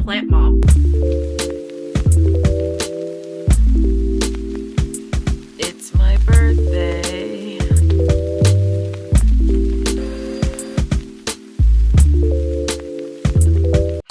plant mom. It's my birthday.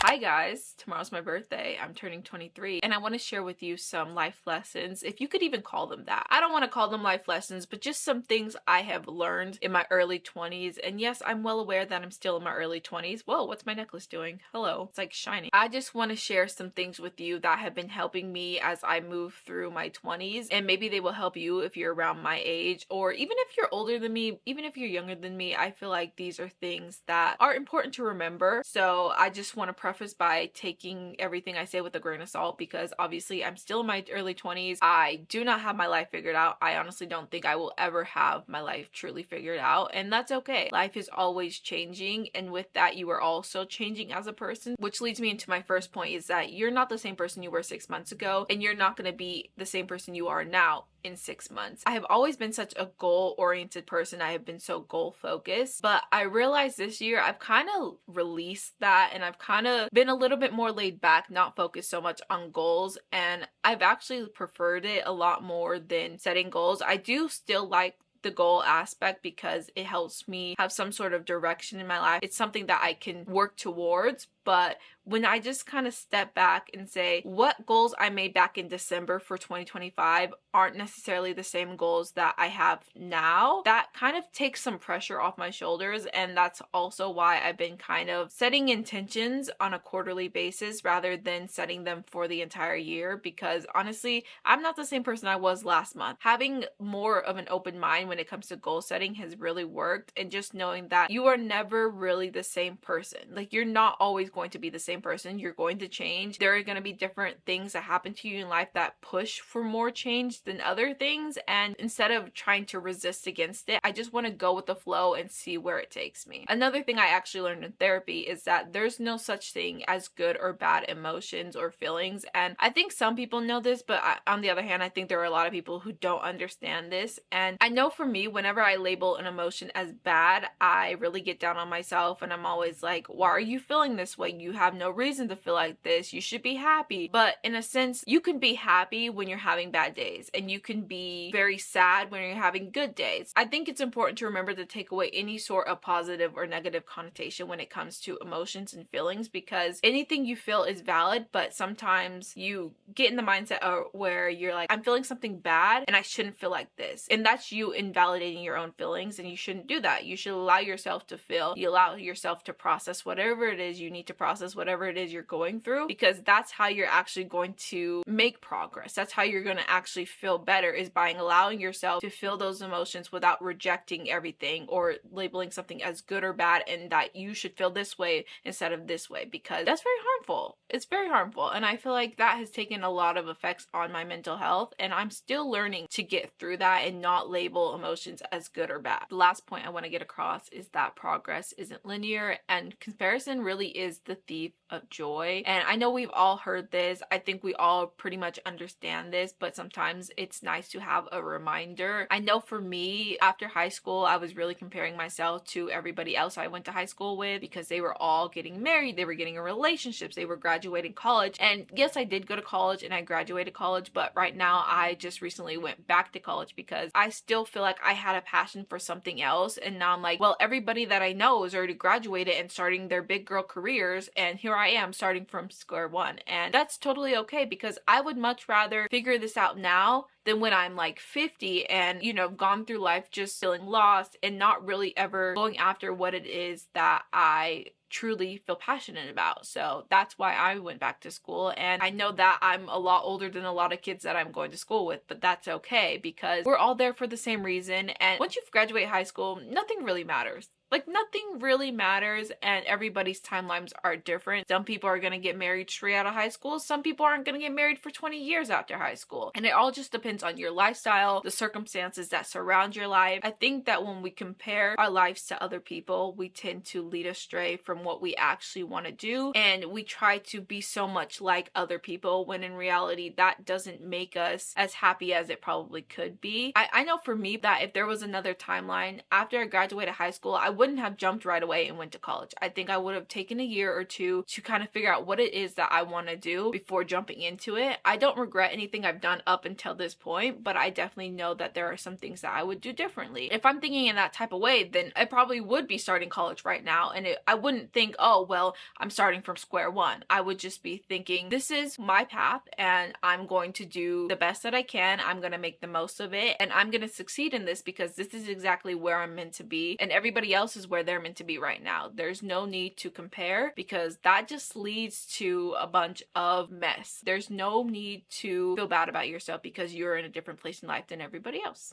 Hi guys, tomorrow's my birthday. I'm turning 23 and I want to share with you some life lessons, if you could even call them that. I don't want to call them life lessons, but just some things I have learned in my early 20s. And yes, I'm well aware that I'm still in my early 20s. Whoa, what's my necklace doing? Hello, it's like shining. I just want to share some things with you that have been helping me as I move through my 20s, and maybe they will help you if you're around my age, or even if you're older than me, even if you're younger than me. I feel like these are things that are important to remember. So I just want to preface by taking everything I say with a grain of salt, because obviously I'm still in my early 20s. I do not have my life figured out. I honestly don't think I will ever have my life truly figured out, and that's okay. Life is always changing, and with that you are also changing as a person, which leads me into my first point, is that you're not the same person you were 6 months ago, and you're not going to be the same person you are now in 6 months. I have always been such a goal-oriented person. I have been so goal-focused, but I realized this year I've kind of released that, and I've kind of been a little bit more laid back, not focused so much on goals, and I've actually preferred it a lot more than setting goals. I do still like the goal aspect because it helps me have some sort of direction in my life. It's something that I can work towards, but when I just kind of step back and say what goals I made back in December for 2025 aren't necessarily the same goals that I have now, that kind of takes some pressure off my shoulders. And that's also why I've been kind of setting intentions on a quarterly basis rather than setting them for the entire year, because honestly, I'm not the same person I was last month. Having more of an open mind when it comes to goal setting has really worked, and just knowing that you are never really the same person. Like, you're not always going to be the same person. You're going to change. There are going to be different things that happen to you in life that push for more change than other things, and instead of trying to resist against it, I just want to go with the flow and see where it takes me. Another thing I actually learned in therapy is that there's no such thing as good or bad emotions or feelings, and I think some people know this, but on the other hand, I think there are a lot of people who don't understand this. And I know for me, whenever I label an emotion as bad, I really get down on myself, and I'm always like, why are you feeling this way? You have no reason to feel like this. You should be happy. But in a sense, you can be happy when you're having bad days, and you can be very sad when you're having good days. I think it's important to remember to take away any sort of positive or negative connotation when it comes to emotions and feelings, because anything you feel is valid, but sometimes you get in the mindset where you're like, I'm feeling something bad and I shouldn't feel like this. And that's you invalidating your own feelings, and you shouldn't do that. You should allow yourself to feel. You allow yourself to process whatever it is you need to process, whatever it is you're going through, because that's how you're actually going to make progress. That's how you're going to actually feel better, is by allowing yourself to feel those emotions without rejecting everything or labeling something as good or bad and that you should feel this way instead of this way, because that's very harmful. It's very harmful, and I feel like that has taken a lot of effects on my mental health, and I'm still learning to get through that and not label emotions as good or bad. The last point I want to get across is that progress isn't linear, and comparison really is the thief of joy. And I know we've all heard this. I think we all pretty much understand this, but sometimes it's nice to have a reminder. I know for me, after high school, I was really comparing myself to everybody else I went to high school with, because they were all getting married, they were getting in relationships, they were graduating college. And yes, I did go to college and I graduated college, but right now I just recently went back to college because I still feel like I had a passion for something else. And now I'm like, well, everybody that I know is already graduated and starting their big girl careers, and here I am starting from square one. And that's totally okay, because I would much rather figure this out now than when I'm like 50 and, gone through life just feeling lost and not really ever going after what it is that I truly feel passionate about. So that's why I went back to school. And I know that I'm a lot older than a lot of kids that I'm going to school with, but that's okay, because we're all there for the same reason. And once you've graduated high school, nothing really matters. Like, nothing really matters, and everybody's timelines are different. Some people are going to get married straight out of high school. Some people aren't going to get married for 20 years after high school. And it all just depends on your lifestyle, the circumstances that surround your life. I think that when we compare our lives to other people, we tend to lead astray from what we actually want to do. And we try to be so much like other people, when in reality, that doesn't make us as happy as it probably could be. I know for me that if there was another timeline, after I graduated high school, I wouldn't have jumped right away and went to college. I think I would have taken a year or two to kind of figure out what it is that I want to do before jumping into it. I don't regret anything I've done up until this point, but I definitely know that there are some things that I would do differently. If I'm thinking in that type of way, then I probably would be starting college right now, and I wouldn't think, oh, well, I'm starting from square one. I would just be thinking, this is my path, and I'm going to do the best that I can. I'm going to make the most of it, and I'm going to succeed in this because this is exactly where I'm meant to be, and everybody else is where they're meant to be right now. There's no need to compare because that just leads to a bunch of mess. There's no need to feel bad about yourself because you're in a different place in life than everybody else.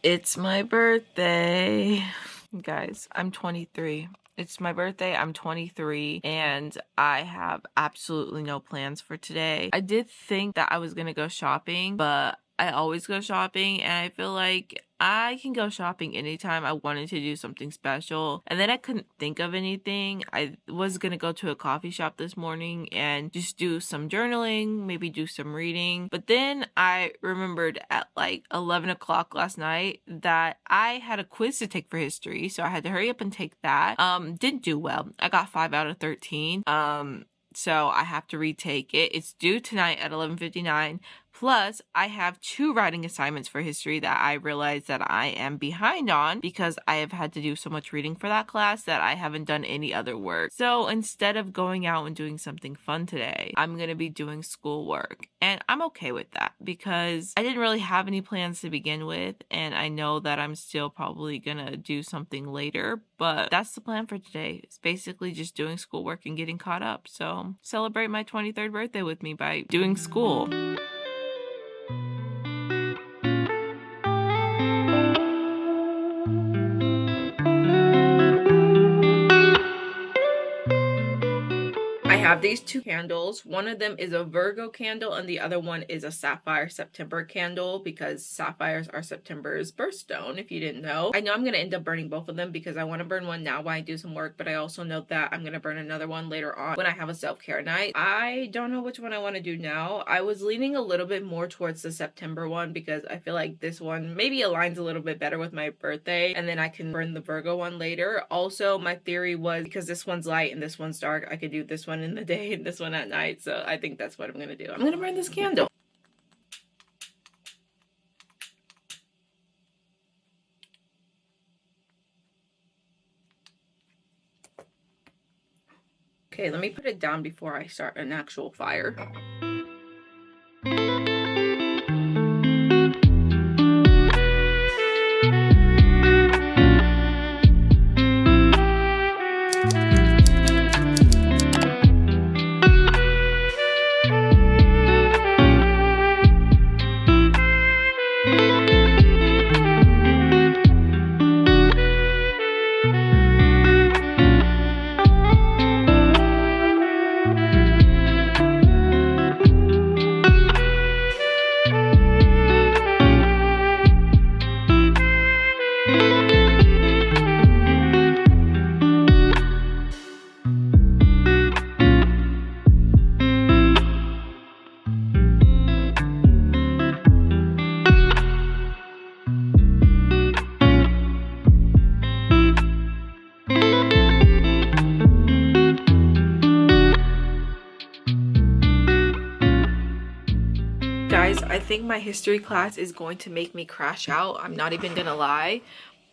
It's my birthday. Guys, I'm 23. It's my birthday, I'm 23, and I have absolutely no plans for today. I did think that I was gonna go shopping, but I always go shopping, and I feel like I can go shopping anytime I wanted to do something special. And then I couldn't think of anything. I was gonna go to a coffee shop this morning and just do some journaling, maybe do some reading. But then I remembered at like 11 o'clock last night that I had a quiz to take for history, so I had to hurry up and take that. Didn't do well. I got 5 out of 13. So I have to retake it. It's due tonight at 11:59. Plus, I have 2 writing assignments for history that I realize that I am behind on because I have had to do so much reading for that class that I haven't done any other work. So instead of going out and doing something fun today, I'm going to be doing schoolwork. And I'm okay with that because I didn't really have any plans to begin with. And I know that I'm still probably going to do something later. But that's the plan for today. It's basically just doing schoolwork and getting caught up. So celebrate my 23rd birthday with me by doing school. I have these 2 candles. One of them is a Virgo candle and the other one is a Sapphire September candle because sapphires are September's birthstone, if you didn't know. I know I'm going to end up burning both of them because I want to burn one now while I do some work, but I also know that I'm going to burn another one later on when I have a self-care night. I don't know which one I want to do now. I was leaning a little bit more towards the September one because I feel like this one maybe aligns a little bit better with my birthday, and then I can burn the Virgo one later. Also, my theory was because this one's light and this one's dark, I could do this one in the day and this one at night. So I think that's what I'm gonna do. I'm gonna burn this candle. Okay, let me put it down before I start an actual fire. Guys, I think my history class is going to make me crash out. I'm not even gonna lie.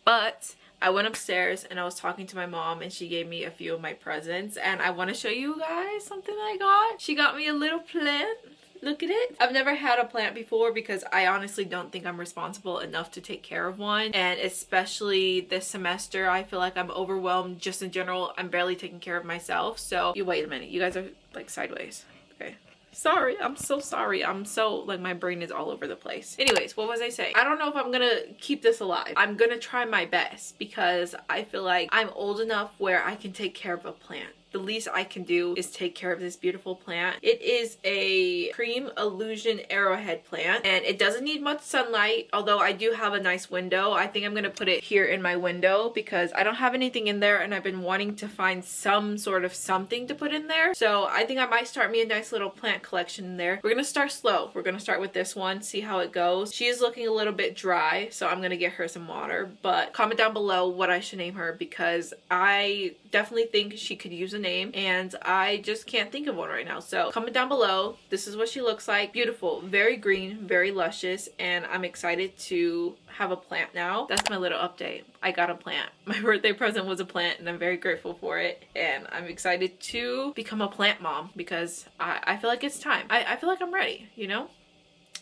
But I went upstairs and I was talking to my mom and she gave me a few of my presents. And I want to show you guys something I got. She got me a little plant. Look at it. I've never had a plant before because I honestly don't think I'm responsible enough to take care of one. And especially this semester, I feel like I'm overwhelmed just in general. I'm barely taking care of myself. So you wait a minute. You guys are like sideways. Okay. Sorry, I'm so sorry. I'm so, like, my brain is all over the place. Anyways, what was I saying? I don't know if I'm gonna keep this alive. I'm gonna try my best because I feel like I'm old enough where I can take care of a plant. the least I can do is take care of this beautiful plant. It is a cream illusion arrowhead plant, and it doesn't need much sunlight, although I do have a nice window. I think I'm gonna put it here in my window because I don't have anything in there, and I've been wanting to find some sort of something to put in there. So I think I might start me a nice little plant collection in there. We're gonna start slow. We're gonna start with this one, see how it goes. She is looking a little bit dry, so I'm gonna get her some water. But comment down below what I should name her, because I definitely think she could use a name and I just can't think of one right now. So comment down below. This is what she looks like. Beautiful, very green, very luscious, and I'm excited to have a plant now. That's my little update. I got a plant. My birthday present was a plant, and I'm very grateful for it, and I'm excited to become a plant mom because I feel like it's time. I feel like I'm ready, you know?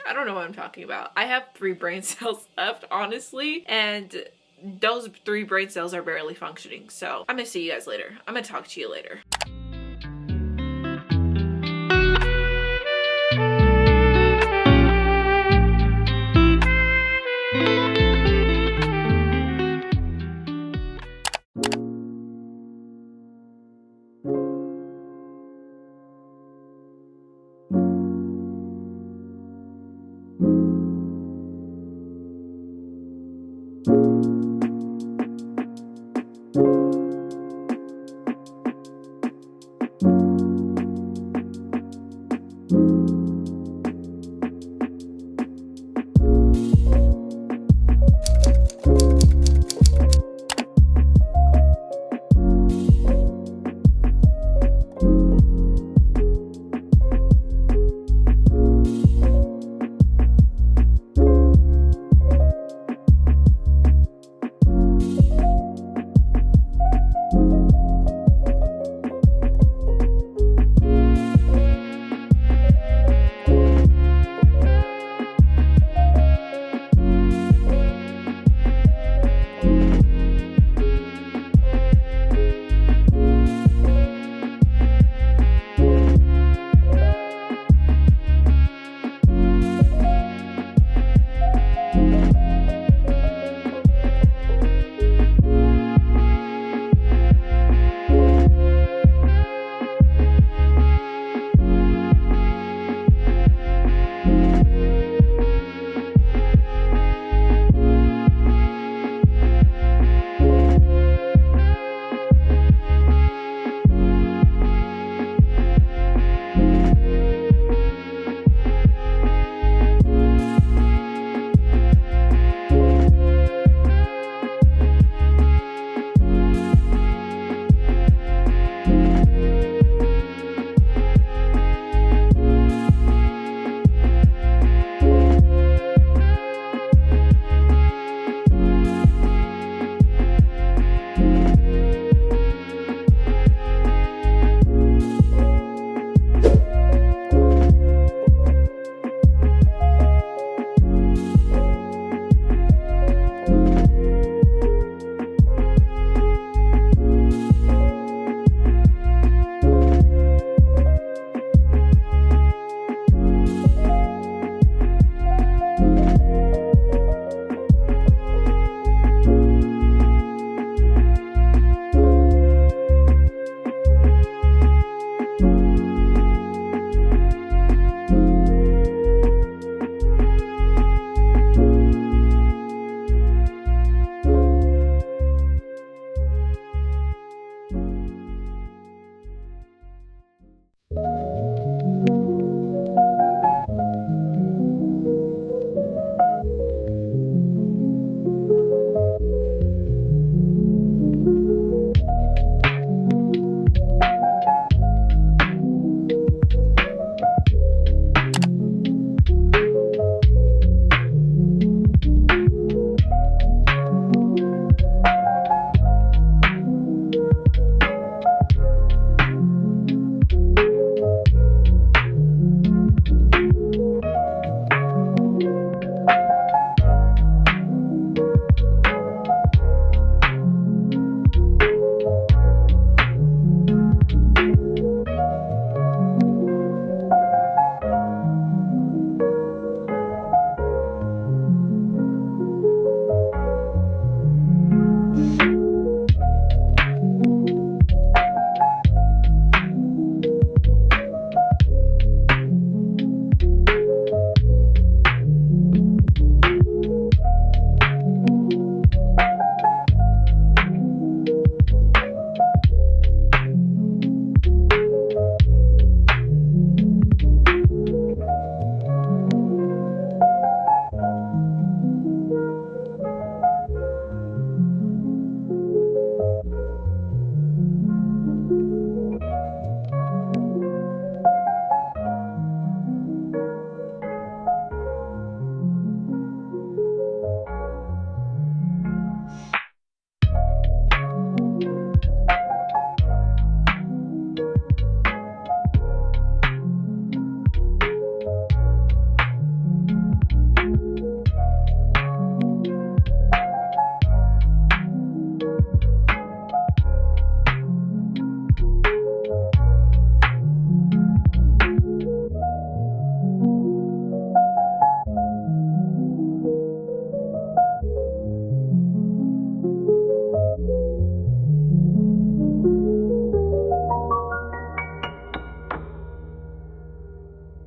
I don't know what I'm talking about. I have 3 brain cells left, honestly, and those 3 brain cells are barely functioning. So I'm gonna see you guys later. I'm gonna talk to you later.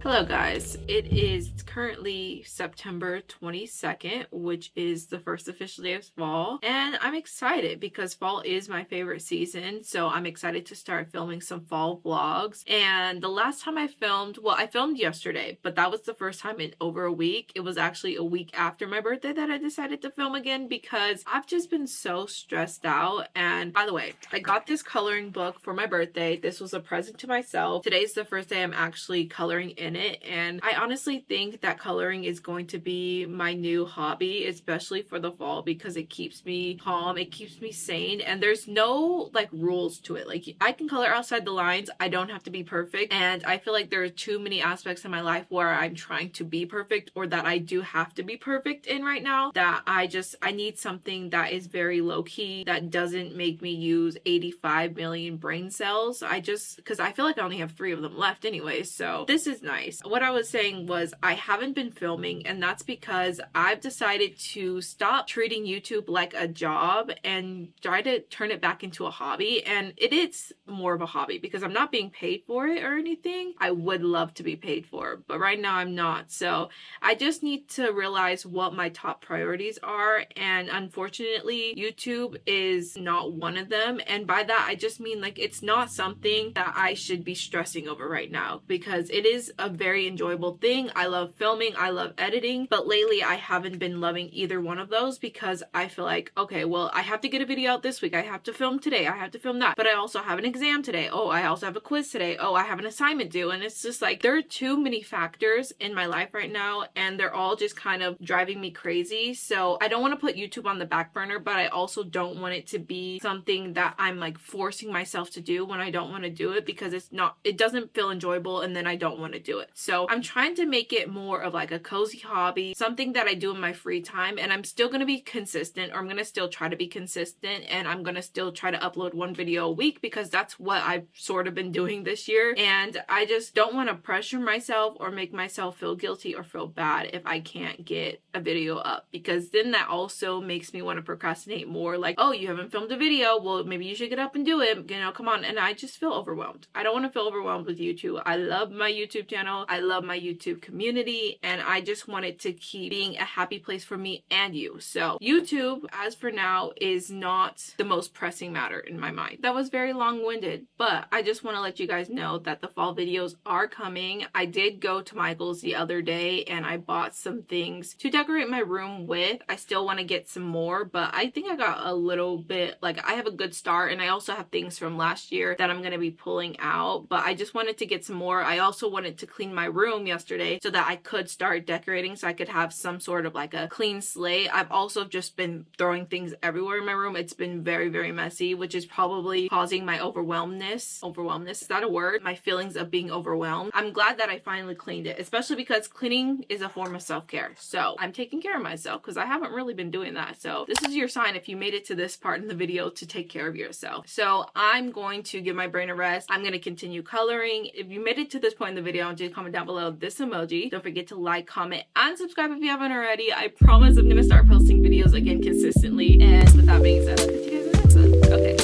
Hello guys, it is currently September 22nd, which is the first official day of fall, and I'm excited because fall is my favorite season, so I'm excited to start filming some fall vlogs. And the last time I filmed, well, I filmed yesterday, but that was the first time in over a week. It was actually a week after my birthday that I decided to film again because I've just been so stressed out. And by the way, I got this coloring book for my birthday. This was a present to myself. Today's the first day I'm actually coloring in it, and I honestly think that coloring is going to be my new hobby, especially for the fall, because it keeps me calm, it keeps me sane, and there's no like rules to it. Like, I can color outside the lines, I don't have to be perfect, and I feel like there are too many aspects in my life where I'm trying to be perfect, or that I do have to be perfect in right now, that I need something that is very low-key, that doesn't make me use 85 million brain cells. Because I feel like I only have 3 of them left anyway, so this is nice. What I was saying was I haven't been filming, and that's because I've decided to stop treating YouTube like a job and try to turn it back into a hobby. And it is more of a hobby because I'm not being paid for it or anything. I would love to be paid for it, but right now I'm not. So I just need to realize what my top priorities are, and unfortunately YouTube is not one of them. And by that I just mean, like, it's not something that I should be stressing over right now, because it is a very enjoyable thing. I love filming, I love editing, but lately I haven't been loving either one of those because I feel like, okay, well, I have to get a video out this week, I have to film today, I have to film that, but I also have an exam today, oh, I also have a quiz today, oh, I have an assignment due. And it's just like, there are too many factors in my life right now, and they're all just kind of driving me crazy. So I don't want to put YouTube on the back burner, but I also don't want it to be something that I'm like forcing myself to do when I don't want to do it, because it doesn't feel enjoyable, and then I don't want to do it. So I'm trying to make it more of like a cozy hobby, something that I do in my free time, and I'm still going to be consistent, or I'm going to still try to be consistent, and I'm going to still try to upload 1 video a week because that's what I've sort of been doing this year. And I just don't want to pressure myself or make myself feel guilty or feel bad if I can't get a video up, because then that also makes me want to procrastinate more. Like, oh, you haven't filmed a video, well, maybe you should get up and do it, you know, come on. And I just feel overwhelmed. I don't want to feel overwhelmed with YouTube. I love my YouTube channel, I love my YouTube community, and I just want it to keep being a happy place for me and you. So YouTube, as for now, is not the most pressing matter in my mind. That was very long-winded, but I just want to let you guys know that the fall videos are coming. I did go to Michael's the other day and I bought some things to decorate my room with. I still want to get some more, but I think I got a little bit, like, I have a good start, and I also have things from last year that I'm going to be pulling out, but I just wanted to get some more. I also wanted to clean my room yesterday so that I could start decorating, so I could have some sort of like a clean slate. I've also just been throwing things everywhere in my room. It's been very, very messy, which is probably causing my overwhelmness. Is that a word? My feelings of being overwhelmed. I'm glad that I finally cleaned it, especially because cleaning is a form of self-care. So I'm taking care of myself because I haven't really been doing that. So this is your sign, if you made it to this part in the video, to take care of yourself. So I'm going to give my brain a rest. I'm going to continue coloring. If you made it to this point in the video, I want you to comment down below this emoji. Don't forget to like, comment, and subscribe if you haven't already. I promise I'm going to start posting videos again consistently. And with that being said, I'll catch you guys in the next one. Okay.